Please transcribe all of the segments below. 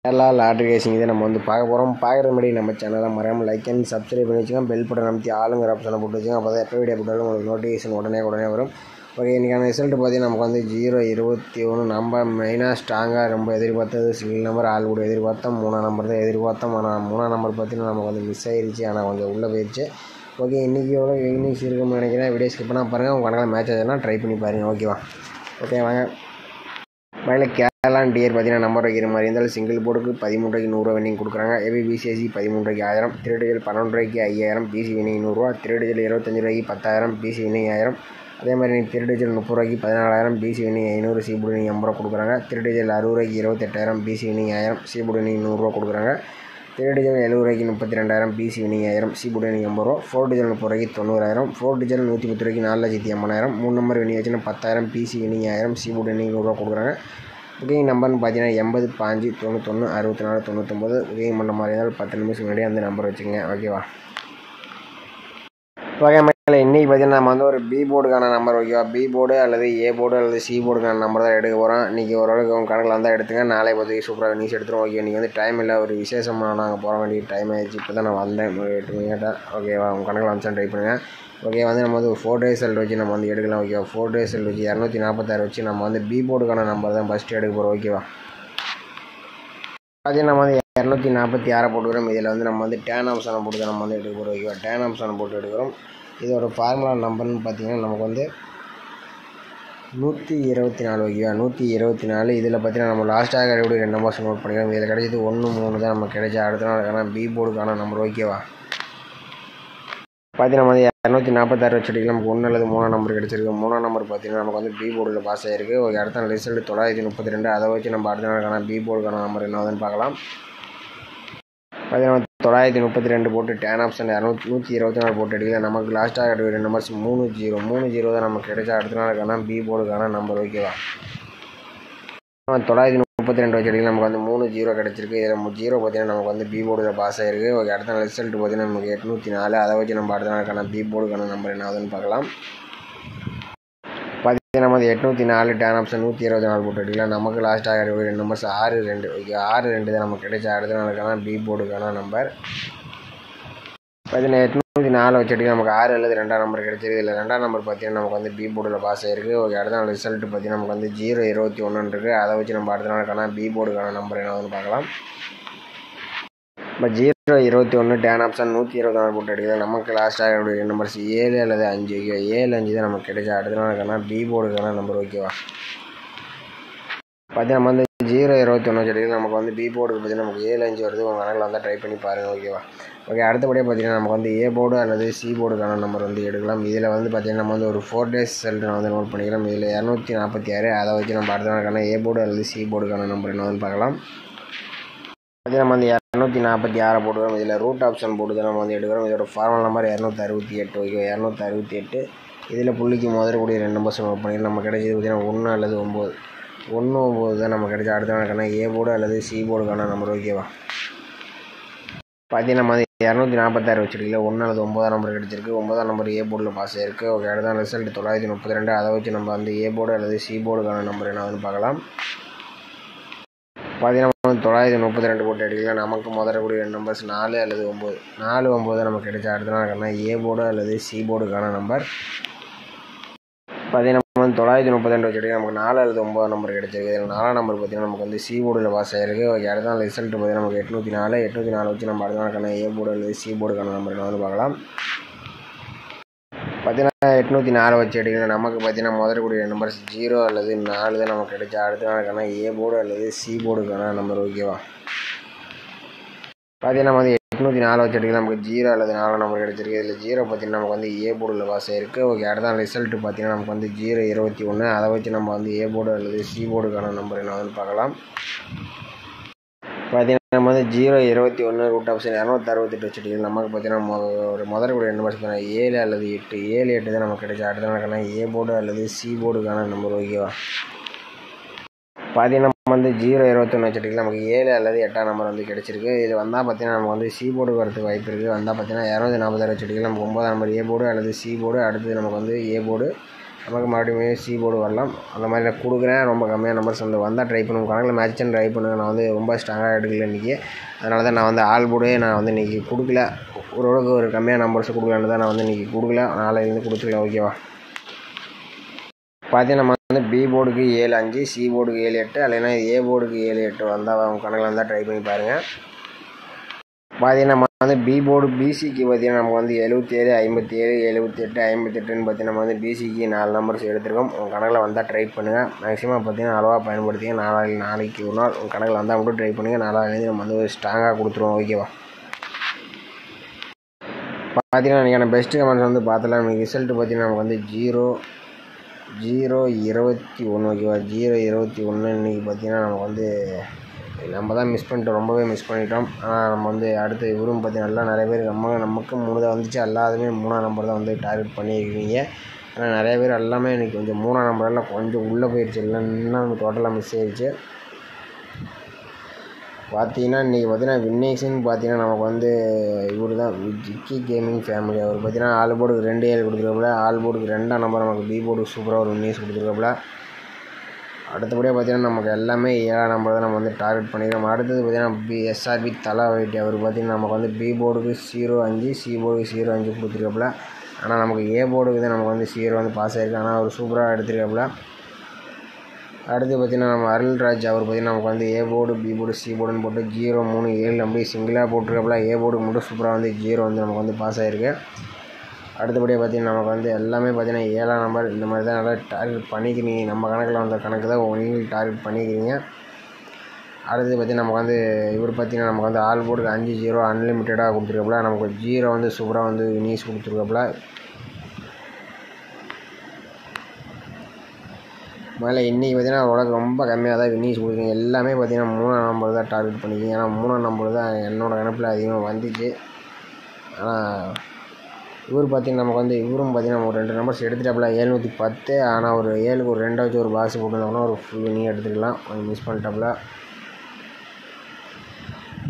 Kerala lottery racing இதை நம்ம வந்து பார்க்க போகிறோம். பார்க்குறது முன்னாடி நம்ம சேனலை மறக்காமல் லைக் அண்ட் சப்ஸ்கிரைப் பண்ணி வச்சுக்கோங்க. பெல் பட்டன் அமைத்தி ஆளுங்கிற ஆப்ஷனை போட்டு வச்சுக்கோங்க. அப்போ தான் எப்போ வீடியோ போட்டாலும் உங்களுக்கு நோட்டிஃபிகேஷன் உடனே வரும். ஓகே, இன்றைக்கான ரிசல்ட் பார்த்தீங்கன்னா நமக்கு வந்து 0-21 நம்ம மெயினாக ஸ்ட்ராங்காக ரொம்ப எதிர்பார்த்தது சிங்கிள் நம்பர் ஆள் கூட எதிர்பார்த்தோம். 3ஆம் நம்பர் தான் எதிர்பார்த்தோம். ஆனால் 3ஆம் நம்பர் பார்த்தீங்கன்னா நமக்கு வந்து மிஸ் ஆகிருச்சு. ஆனால் கொஞ்சம் உள்ளே போயிடுச்சு. ஓகே, இன்றைக்கி எவ்வளோ இன்னிங்ஸ் இருக்குன்னு நினைக்கிறேன். வீடியோ ஸ்கிப் பண்ணால் பாருங்கள். உங்கள் கணக்கில் மேட்ச் ஆச்சுன்னா ட்ரை பண்ணி பாருங்கள். ஓகேவா? ஓகே வாங்க. மயில கேரளா டியர் பார்த்தீங்கன்னா நம்பர் வைக்கிற மாதிரி இருந்தாலும் சிங்கிள் போர்டுக்கு 13 ரூபாய்க்கு 100 வின்னிங் கொடுக்குறாங்க. ஏபிபிசிஎஸ்சி 13 ரூபாய்க்கு 1000, திருடிஜல் 12 ரூபாய்க்கு 5000, பிசி வின்னிங் 100 ரூபா, திருடிஜல் 25 ரூபாய்க்கு 10000, பிசி வின்னிங் 1000. அதே மாதிரி திருடிஜல் 30 ரூபாய்க்கு 14000, பிசி வின்னிங் 500, சிபுடு வின்னிங் 50 ரூபா கொடுக்குறாங்க. திருடிஜல் 60 ரூபாய்க்கு 28000, பிசி வின்னிங் 1000, சிபுடு வின்னிங் 100 ரூபா கொடுக்குறாங்க. திருடிஜல் 70 ரூபாய்க்கு 32000, பிசி வின்னிங் 1000, சிபுடு வின்னிங் 50 ரூபா. 4 டிஜல் 30 ரூபாய்க்கு 90000, 4 டிஜல் 110 ரூபாய்க்கு 4,80,000, 3 நம்பர் வின்னிங் வச்சுன்னா 10000, பிசி வின்னிங் 1000, சிபுடு வின்னிங் 100 ரூபா கொடுக்குறாங்க. புக்கிங் நம்பர்னு பார்த்தீங்கன்னா 80 5 91 64 99. புக்கிங் பண்ண மாதிரி இருந்தாலும் 10 நிமிஷம் முன்னாடி அந்த நம்பர் வச்சுங்க. ஓகேவா? ஓகே மேலே இன்றைக்கி பார்த்தீங்கன்னா நம்ம வந்து ஒரு பி போர்டுக்கான நம்பர் ஓகேவா? பி போர்டு அல்லது ஏ போர்டு அல்லது சி போர்டுக்கான நம்பர் தான் எடுக்க போகிறோம். இன்றைக்கி ஓரளவுக்கு உங்கள் கணக்கில் வந்தால் எடுத்துங்க. நாளை பார்த்து சூப்பராக நியூஸ் எடுத்துருவோம். ஓகே, இன்றைக்கி வந்து டைம் இல்லை, ஒரு விசேஷமாக நாங்கள் போக வேண்டிய டைம் ஆகிடுச்சு. இப்போ தான் நான் வந்தேன் 8 மணி கேட்டேன். ஓகேவா? உங்கள் கணக்கில் வந்துச்சான்னு ட்ரை பண்ணுங்கள். ஓகே, வந்து நம்ம வந்து 4 டேஸ் ரிசல்ட் வச்சு நம்ம வந்து எடுக்கலாம். ஓகேவா? 4 டேஸ் ரிசல்ட் வச்சு 246 வச்சு நம்ம வந்து பி போர்டுக்கான நம்பர் தான் ஃபஸ்ட்டு எடுக்க போகிறோம். ஓகேவா? அதே நம்ம வந்து 246 போட்டுக்கிறோம். இதில் வந்து நம்ம வந்து டேன் ஆப்ஷனை போட்டு தான் நம்ம வந்து எடுக்க போகிறோம். ஓகேவா? டேன் ஆப்ஷனை போட்டு எடுக்கிறோம். இதோட ஃபார்முலா நம்பர்னு பார்த்தீங்கன்னா நமக்கு வந்து 124. ஓகேவா? 124. இதில் பார்த்தீங்கன்னா நம்ம லாஸ்ட்டாக கிடையாது 2 நம்பர்ஸ் நோட் பண்ணிக்கிறோம். இதில் கிடைச்சது 1 3 தான் நமக்கு கிடைச்ச அடுத்த நாளுக்கான பி போர்டுக்கான நம்பர். ஓகேவா? பார்த்தீங்கன்னா நம்ம வந்து 246 வச்சுட்டு நமக்கு 1 அல்லது 3ஆம் நம்பர் கிடச்சிருக்கு. 3ஆம் நம்பர் பார்த்தீங்கன்னா நமக்கு வந்து பி போர்டில் பாஸ் ஆகிருக்கு. ஓகே, அடுத்த நாள் ரிசல்ட் 932. அதை வச்சு நம்ம அடுத்த நாளுக்கான பி போர்டுக்கான நம்பர் என்னதுன்னு பார்க்கலாம். பார்த்தீங்கன்னா 932 போட்டு டேன் ஆப்ஷன் 124 போட்டு எடுக்கல. நமக்கு லாஸ்ட்டாக கிடையாது நம்பர்ஸ் 30 தான் நமக்கு கிடைச்ச அடுத்த நாளுக்கான பி போர்டுக்கான நம்பர். ஓகேவா? 932 வச்சு எடுக்கல. நமக்கு வந்து 30 கிடச்சிருக்கு. இதில் 0 பார்த்தீங்கன்னா நமக்கு வந்து பி போர்டில் பாஸ் ஆகிருக்கு. ஓகே, அடுத்த நாள் ரிசல்ட் பார்த்தீங்கன்னா நமக்கு 804. அதை வச்சு நம்ம அடுத்த நாளுக்கான பி போர்டுக்கான நம்பர் என்னதுன்னு பார்க்கலாம். பார்த்தீங்கன்னா நம்ம 804 டேன் ஆப்ஷன் 124 போட்டு எடுக்கலாம். நமக்கு லாஸ்ட்டாக கிடையாது நம்பர்ஸ் 62. ஓகே, 62 தான் நமக்கு கிடைச்ச அடுத்த நாளுக்கான பி போர்டுக்கான நம்பர். பார்த்தீங்கன்னா 804 வச்சு எடுக்க நமக்கு 6 அல்லது 2ஆம் நம்பர் கிடச்சிருக்கு. இதில் 2ஆம் நம்பர் பார்த்தீங்கன்னா நமக்கு வந்து பி போர்டில் பாஸ் ஆகிருக்கு. ஓகே, அடுத்த நாள் ரிசல்ட் பார்த்தீங்கன்னா நமக்கு வந்து 0-21 இருக்குது. அதை வச்சு நம்ம அடுத்த நாளுக்கான பி போர்டுக்கான நம்பர் என்னதுன்னு பார்க்கலாம். இப்போ 0-21 டேன் ஆப்ஷன் 124 போட்டு எடுக்கலாம். நமக்கு லாஸ்ட்டாக கிடையாது நம்பர்ஸ் 7 அல்லது 5. ஓகே, 7-5 தான் நமக்கு கிடைச்ச அடுத்த நாளுக்கான பி போர்டுக்கான நம்பர். ஓகேவா? பார்த்தீங்கன்னா நம்ம வந்து 0-21 வச்சு எடுக்கலாம். நமக்கு வந்து பி போர்டுக்கு பார்த்தீங்கன்னா நமக்கு 7-5 வருது. உங்கள் கணக்கில் வந்தால் ட்ரை பண்ணி பாருங்கள். ஓகேவா? ஓகே, அடுத்தபடியாக பார்த்தீங்கன்னா நமக்கு வந்து ஏ போர்டு அல்லது சி போர்டுக்கான நம்பர் வந்து எடுக்கலாம். இதில் வந்து பார்த்தீங்கன்னா நம்ம வந்து ஒரு 4 டேஸ் ரிசல்ட் வந்து நோட் பண்ணிக்கலாம். இதில் 246. அதை வச்சு நம்ம அடுத்த நாளுக்கான ஏ போர்டு அல்லது சி போர்டுக்கான நம்பர் என்னதுன்னு பார்க்கலாம். அதே நம்ம வந்து 246 போட்டுக்கிறோம். இதில் ரூட் ஆப்ஷன் போட்டு தான் நம்ம வந்து எடுக்கிறோம். இதோட ஃபார்முலா நம்பர் 268. ஓகே, 268. இதில் புள்ளிக்கு முதலக்கூடிய 2 நம்பர்ஸ் நோட் பண்ணிக்கலாம். நம்ம கிடைச்சது பார்த்தீங்கன்னா 1 அல்லது 9. 1 9 தான் நம்ம கிடைச்ச அடுத்த நாளுக்கான ஏ போர்டு அல்லது சி போர்டுக்கான நம்பர். ஓகேவா? பார்த்தீங்கன்னா நம்ம வந்து 246 வச்சுருக்கல. 1 அல்லது 9ஆம் நம்பர் கிடச்சிருக்கு. 9ஆம் நம்பர் ஏ போர்டில் பாஸ் ஆகிருக்கு. ஓகே, அடுத்த ரிசல்ட் 932. அதை வச்சு நம்ம வந்து ஏ போர்டு அல்லது சி போர்டுக்கான நம்பர் என்னதுன்னு பார்க்கலாம். பார்த்தீங்கன்னா 932 போட்டு எடுக்கலாம். நமக்கு முதலக்கூடிய 2 நம்பர்ஸ் 4 அல்லது 9. 4 9 தான் நமக்கு கிடைச்ச அடுத்த நாளுக்கான ஏ போர்டு அல்லது சி போர்டுக்கான நம்பர். பார்த்தீங்கன்னா 932 வச்சு நமக்கு 4 அல்லது 9ஆம் நம்பர் கிடச்சிருக்கு. இதில் 4ஆம் நம்பர் பார்த்தீங்கன்னா நமக்கு வந்து சி போர்டில் பாஸ் ஆகிருக்கு. ஓகே, அடுத்த நாள் ரிசல்ட் பார்த்தீங்கன்னா நமக்கு 804 வச்சு நம்ம அடுத்த நாளுக்கான ஏ போர்டு அல்லது சி போர்டுக்கான நம்பர் என்னன்னு பார்க்கலாம். பார்த்தீங்கன்னா 804 வச்சு எடுக்கலாம். நமக்கு பார்த்தீங்கன்னா முதலக்கூடிய நம்பர்ஸ் 0 அல்லது 4 தான் நமக்கு கிடைச்ச அடுத்த நாளுக்கான ஏ போர்டு அல்லது சி போர்டுக்கான நம்பர். ஓகேவா? பார்த்தீங்கன்னா நம்ம வந்து 804 வச்சு எடுக்கலாம். நமக்கு 0 அல்லது 4 நம்பர் கிடச்சிருக்கு. இதில் 0 பார்த்தீங்கன்னா நமக்கு வந்து ஏ போர்டில் பாஸ் ஆகிருக்கு. ஓகே, அடுத்த நாள் ரிசல்ட் பார்த்தீங்கன்னா நமக்கு வந்து 0-21. அதை வச்சு நம்ம வந்து ஏ போர்டு அல்லது சி போர்டுக்கான நம்பர் என்னதுன்னு பார்க்கலாம். பார்த்தீங்கன்னா நம்ம வந்து 0-21 ரூட் ஆப்ஷன் 268 வச்சுட்டு நமக்கு பார்த்தீங்கன்னா ஒரு முதலக்கூடிய நம்பர்ஸ் பார்த்தீங்கன்னா 7 அல்லது 8. 7-8 தான் நமக்கு கிடைச்ச அடுத்த நாளுக்கான ஏ போர்டு அல்லது சி போர்டுக்கான நம்பர். ஓகேவா? பார்த்தீங்கன்னா நம்ம வந்து 0-21 வச்சுட்டு நமக்கு 7 அல்லது 8ஆம் நம்பர் வந்து கிடச்சிருக்கு. இது வந்தால் பார்த்தீங்கன்னா நமக்கு வந்து சி போர்டு வரதுக்கு வாய்ப்பு இருக்குது. வந்தால் பார்த்தீங்கன்னா 246 வச்சுட்டு நமக்கு 9ஆம் நம்பர் ஏ போர்டு அல்லது சி போர்டு. அடுத்தது நமக்கு வந்து ஏ போர்டு நமக்கு மறுபடியும் சி போர்டு வரலாம். அந்த மாதிரி நான் கொடுக்குறேன். ரொம்ப கம்மியாக நம்பர்ஸ் வந்து வந்தால் ட்ரை பண்ணுவோம். கணக்கில் மேட்ச் ட்ரை பண்ணுவேன். நான் வந்து ரொம்ப ஸ்ட்ராங்காக எடுக்கல இன்றைக்கி. அதனால தான் நான் வந்து ஆல் போர்டே நான் வந்து இன்றைக்கி கொடுக்கல. ஓரளவுக்கு ஒரு கம்மியாக நம்பர்ஸ் கொடுக்கலான்னு தான் நான் வந்து இன்றைக்கி கொடுக்கல. நாளையிலேருந்து கொடுத்துக்கலாம். ஓகேவா? பார்த்தீங்கன்னா நம்ம வந்து பி போர்டுக்கு 7-5, சி போர்டுக்கு 7-8, இல்லைன்னா ஏ போர்டுக்கு 7-8 வந்தால் அவங்க கணக்கில் வந்தால் ட்ரை பண்ணி பாருங்கள். பார்த்தீங்கன்னா நம்ம வந்து பி போர்டு பிசிக்கு பார்த்தீங்கன்னா நமக்கு வந்து 77, 57, 78, 58ன்னு பார்த்தீங்கன்னா நம்ம வந்து பிசிக்கு 4 நம்பர்ஸ் எடுத்துருக்கோம். உங்கள் கணக்கில் வந்தால் ட்ரை பண்ணுங்கள். மேக்ஸிமம் பார்த்தீங்கன்னா அளவாக பயன்படுத்திங்க. நாளைக்கு ஒரு நாள் உங்கள் கணக்கில் வந்தால் மட்டும் ட்ரை பண்ணுங்கள். நாளைக்கு நம்ம வந்து ஸ்ட்ராங்காக கொடுத்துருவோம். ஓகேவா? பார்த்தீங்கன்னா இன்றைக்கான பெஸ்ட்டு கமெண்ட்ஸ் வந்து பார்த்தலாம். நமக்கு ரிசல்ட்டு பார்த்தீங்கன்னா நமக்கு வந்து 0-21. ஓகேவா? 0-21 இன்றைக்கி பார்த்தீங்கன்னா நமக்கு வந்து நம்ம தான் மிஸ் பண்ணிட்டோம். ரொம்பவே மிஸ் பண்ணிட்டோம். ஆனால் நம்ம வந்து அடுத்து இவரும் பார்த்தீங்கன்னா நல்லா நிறைய பேர் நமக்கு 3 தான் வந்துச்சு. எல்லாருமே 3ஆம் நம்பர் தான் வந்து டார்கெட் பண்ணியிருக்கீங்க. ஆனால் நிறைய பேர் எல்லாமே இன்றைக்கி கொஞ்சம் 3ஆம் நம்பரெல்லாம் கொஞ்சம் உள்ளே போயிடுச்சு. இல்லைன்னா டோட்டலாக மிஸ் ஆயிடுச்சு. பார்த்தீங்கன்னா இன்றைக்கி பார்த்தீங்கன்னா வின்னேஷன் பார்த்தீங்கன்னா நமக்கு வந்து இவர் தான் ஜிக்கி கேமிங் ஃபேமிலி. அவர் பார்த்தீங்கன்னா ஆல் போர்டுக்கு 2-7 கொடுத்துருக்காப்புல. ஆல் போர்டுக்கு 2ஆம் நம்பர் நமக்கு பி போர்டுக்கு சூப்பராக ஒரு வின்னேஸ் கொடுத்துருக்காப்புல. அடுத்தபடியாக பார்த்தீங்கன்னா நமக்கு எல்லாமே 7ஆம் நம்பர் தான் நம்ம வந்து டார்கெட் பண்ணிக்கிறோம். அடுத்தது பார்த்தீங்கன்னா எஸ்ஆர்பி தலாவைட்டி. அவர் பார்த்தீங்கன்னா நமக்கு வந்து பி போர்டுக்கு 0-5, சி போர்டுக்கு 0-5 கொடுத்துருக்காப்புல. ஆனால் நமக்கு ஏ போர்டுக்கு தான் நமக்கு வந்து 0 வந்து பாஸ் ஆகிருக்கு. ஆனால் அவர் சூப்பராக எடுத்துருக்காப்புல. அடுத்து பார்த்திங்கன்னா நம்ம அருள்ராஜ். அவர் பார்த்திங்கன்னா நமக்கு வந்து A board, B board, C போர்டுன்னு போட்டு 0, 3, 7 அப்படி சிங்கிளாக போட்டிருக்காப்புல. ஏ போர்டுக்கு மட்டும் சூப்பராக வந்து 0 வந்து நமக்கு வந்து பாஸ் ஆகிருக்கு. அடுத்தபடியாக பார்த்திங்கன்னா நமக்கு வந்து எல்லாமே பார்த்திங்கன்னா 7ஆம் நம்பர் இந்த மாதிரி தான் நல்லா டார்கெட் பண்ணிக்கிறீங்க. நம்ம கணக்கில் வந்த கணக்கு தான் நீங்களும் டார்கெட் பண்ணிக்கிறீங்க. அடுத்தது பார்த்திங்கன்னா நமக்கு வந்து இவர் பார்த்திங்கன்னா நமக்கு வந்து ஆல் போர்டுக்கு 5-0 அன்லிமிட்டடாக கொடுத்துருக்காப்புல. நமக்கு 0 வந்து சூப்பராக வந்து வினிஸ் கொடுத்துருக்காப்புல. மேலே இன்றைக்கி பார்த்தீங்கன்னா உலகம் ரொம்ப கம்மியாக தான் வினிஸ் கொடுக்குறீங்க. எல்லாமே பார்த்தீங்கன்னா 3ஆம் நம்பர் தான் டார்கெட் பண்ணிக்கிங்க. ஏன்னா 3ஆம் நம்பர் தான் என்னோடய கணப்பில் அதிகமாக வந்துச்சு. ஆனால் இவர் பார்த்தீங்கன்னா நமக்கு வந்து இவரும் பார்த்தீங்கன்னா நம்ம 2 நம்பர்ஸ் எடுத்துட்டாப்புல. 710. ஆனால் ஒரு 7க்கு ஒரு 2 வச்சு ஒரு பாக்ஸ் போட்டுருந்தோம்னா ஒரு ஃபுல் வினிங் எடுத்துக்கலாம். கொஞ்சம் மிஸ் பண்ணிட்டாப்புல.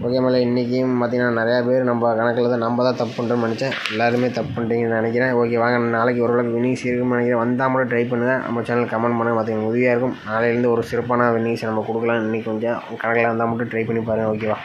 ஓகே மேலே இன்றைக்கும் பார்த்திங்கன்னா நிறையா பேர் நம்ம கணக்கில் தான் நம்ம தான் தப்பு பண்ணுறோம்னு நினச்சேன். எல்லாருமே தப்பு பண்ணுறீங்கன்னு நினைக்கிறேன். ஓகே வாங்க நாளைக்கு ஓரளவுக்கு வினிங்ஸ் இருக்குன்னு நினைக்கிறேன். வந்தால் மட்டும் ட்ரை பண்ணுங்கள். நம்ம சேனல் கமெண்ட் பண்ணுங்கள். மற்றவங்க உதவியாக இருக்கும். நாளையிலேருந்து ஒரு சிறப்பான வினிங்ஸ் நம்ம கொடுக்கலாம். இன்றைக்கி கொஞ்சம் கணக்கில் வந்தால் மட்டும் ட்ரை பண்ணி பாருங்கள். ஓகேவா?